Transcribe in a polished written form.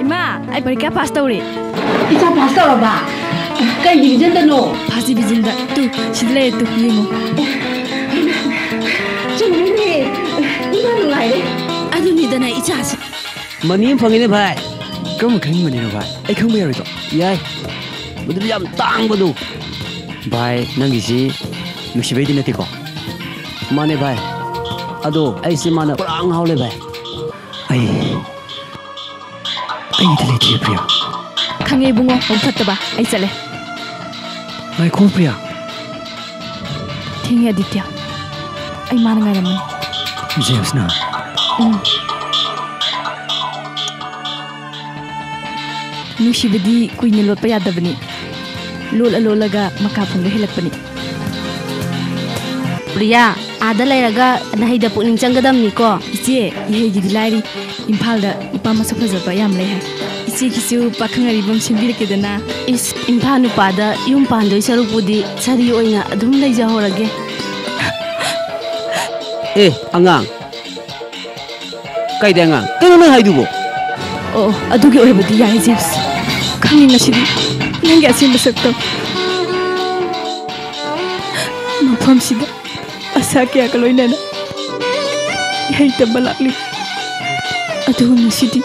Ima, ai parika pass tawri. Icha pass tawraba. Kai division da no? First division da. Tu, sidle tu yengo. Chumne. Ima nungai re. Adu ni da na icha si. Mani phangine bhai. Kam khang mani no bhai. Ai khang bai ro to. Yai. Mudu yam tang badu. Bhai nangi si nusibai di nati ko. Mane bhai. Ado ai si mana prang haule bhai. Ai dile ti priya. Khange bungo om phattaba ai chale. Mai ko priya. Thingi Aditya. Ai mana ngai ramani. James na. Nushibadi kuine lotpa yadabani. Lol alolaga maka phungga helakpani. Priya, ada lairaga nahida puning changgadamni ko. Iche yegi dilari Imphal da ipa masak fazaba yam lei hai. Iche kisu pakhangari bam simbirkedana. Is Imphal nupada yum pandoi sarupudi sari oina adum leijahorage. Angang. Kai da angang. Kano nang haidubo. Oh, adugi oibadi yai James. Khangi ngasidi. Nangi asimba sakto. Mafam sida asa kya kaloinana. Yai tabalakli. Aduh ngasidi.